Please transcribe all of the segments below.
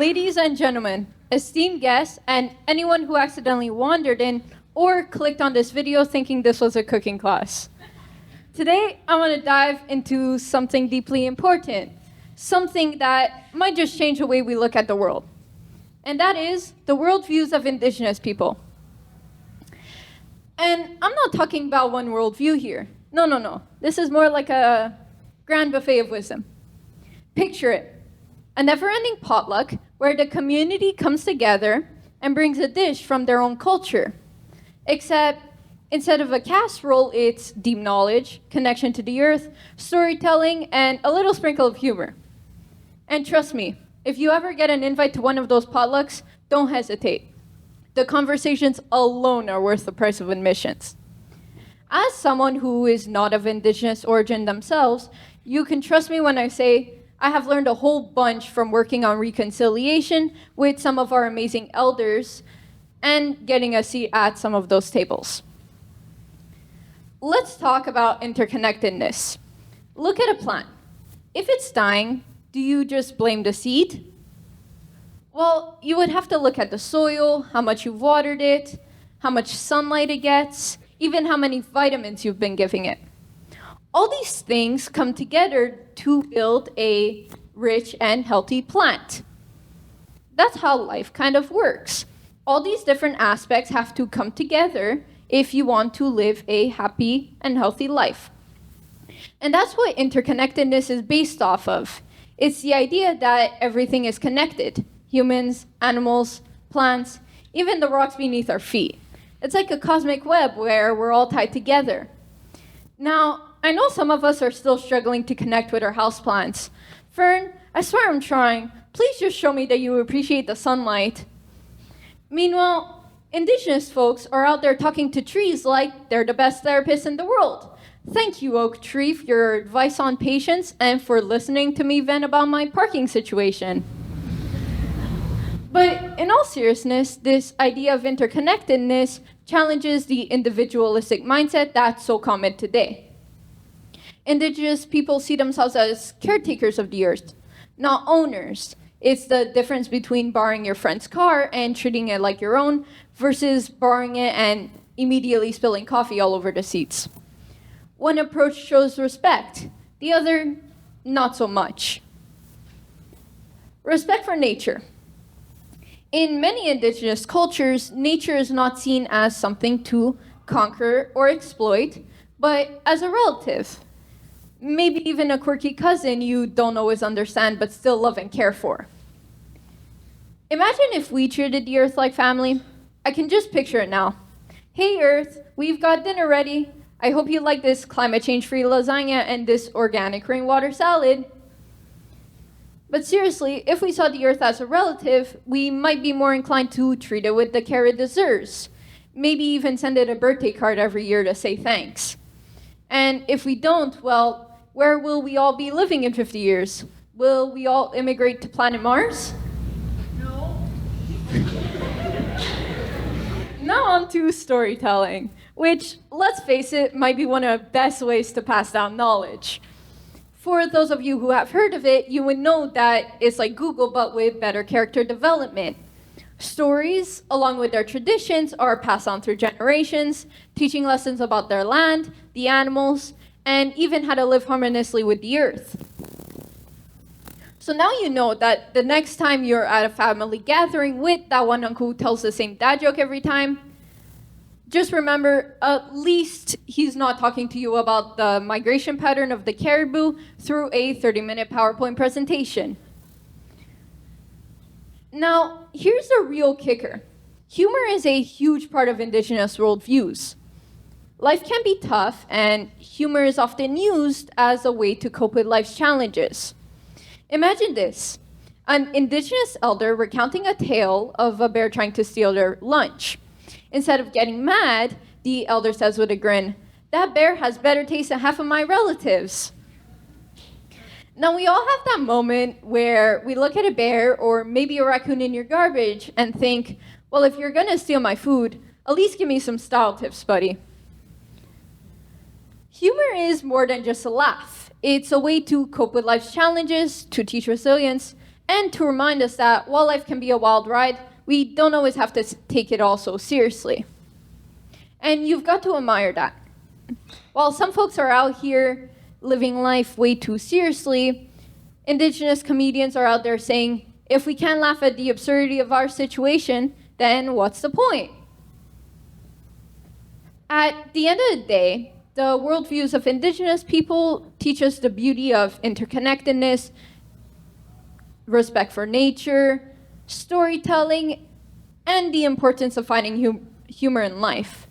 Ladies and gentlemen, esteemed guests, and anyone who accidentally wandered in or clicked on this video thinking this was a cooking class. Today, I want to dive into something deeply important, something that might just change the way we look at the world. And that is the worldviews of Indigenous people. And I'm not talking about one worldview here. No. This is more like a grand buffet of wisdom. Picture it, a never-ending potluck where the community comes together and brings a dish from their own culture. Except instead of a casserole, it's deep knowledge, connection to the earth, storytelling, and a little sprinkle of humor. And trust me, if you ever get an invite to one of those potlucks, don't hesitate. The conversations alone are worth the price of admissions. As someone who is not of Indigenous origin themselves, you can trust me when I say I have learned a whole bunch from working on reconciliation with some of our amazing elders and getting a seat at some of those tables. Let's talk about interconnectedness. Look at a plant. If it's dying, do you just blame the seed? Well, you would have to look at the soil, how much you've watered it, how much sunlight it gets, even how many vitamins you've been giving it. All these things come together to build a rich and healthy plant. That's how life kind of works. All these different aspects have to come together if you want to live a happy and healthy life. And that's what interconnectedness is based off of. It's the idea that everything is connected. Humans, animals, plants, even the rocks beneath our feet. It's like a cosmic web where we're all tied together. Now, I know some of us are still struggling to connect with our houseplants. Fern, I swear I'm trying. Please just show me that you appreciate the sunlight. Meanwhile, Indigenous folks are out there talking to trees like they're the best therapists in the world. Thank you, oak tree, for your advice on patience and for listening to me vent about my parking situation. But in all seriousness, this idea of interconnectedness challenges the individualistic mindset that's so common today. Indigenous people see themselves as caretakers of the earth, not owners. It's the difference between borrowing your friend's car and treating it like your own versus borrowing it and immediately spilling coffee all over the seats. One approach shows respect, the other, not so much. Respect for nature. In many Indigenous cultures, nature is not seen as something to conquer or exploit, but as a relative. Maybe even a quirky cousin you don't always understand but still love and care for. Imagine if we treated the earth like family. I can just picture it now. Hey earth, we've got dinner ready. I hope you like this climate change-free lasagna and this organic rainwater salad. But seriously, if we saw the earth as a relative, we might be more inclined to treat it with the care it deserves. Maybe even send it a birthday card every year to say thanks. And if we don't, well, where will we all be living in 50 years? Will we all immigrate to planet Mars? No. Now on to storytelling, which, let's face it, might be one of the best ways to pass down knowledge. For those of you who have heard of it, you would know that it's like Google, but with better character development. Stories, along with their traditions, are passed on through generations, teaching lessons about their land, the animals, and even how to live harmoniously with the earth. So now you know that the next time you're at a family gathering with that one uncle who tells the same dad joke every time, just remember, at least he's not talking to you about the migration pattern of the caribou through a 30-minute PowerPoint presentation. Now, here's the real kicker. Humor is a huge part of Indigenous worldviews. Life can be tough, and humor is often used as a way to cope with life's challenges. Imagine this, an Indigenous elder recounting a tale of a bear trying to steal their lunch. Instead of getting mad, the elder says with a grin, "That bear has better taste than half of my relatives." Now, we all have that moment where we look at a bear or maybe a raccoon in your garbage and think, well, if you're gonna steal my food, at least give me some style tips, buddy. Humor is more than just a laugh. It's a way to cope with life's challenges, to teach resilience, and to remind us that while life can be a wild ride, we don't always have to take it all so seriously. And you've got to admire that. While some folks are out here living life way too seriously, Indigenous comedians are out there saying, if we can't laugh at the absurdity of our situation, then what's the point? At the end of the day, the worldviews of Indigenous people teach us the beauty of interconnectedness, respect for nature, storytelling, and the importance of finding humor in life.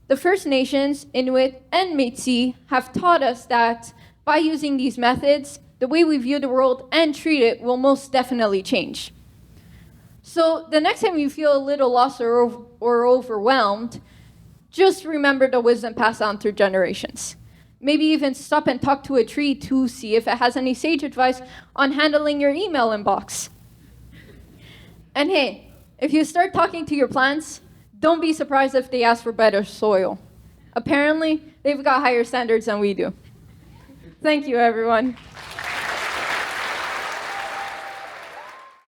The First Nations, Inuit, and Métis have taught us that by using these methods, the way we view the world and treat it will most definitely change. So the next time you feel a little lost or overwhelmed, just remember the wisdom passed on through generations. Maybe even stop and talk to a tree to see if it has any sage advice on handling your email inbox. And hey, if you start talking to your plants, don't be surprised if they ask for better soil. Apparently, they've got higher standards than we do. Thank you, everyone.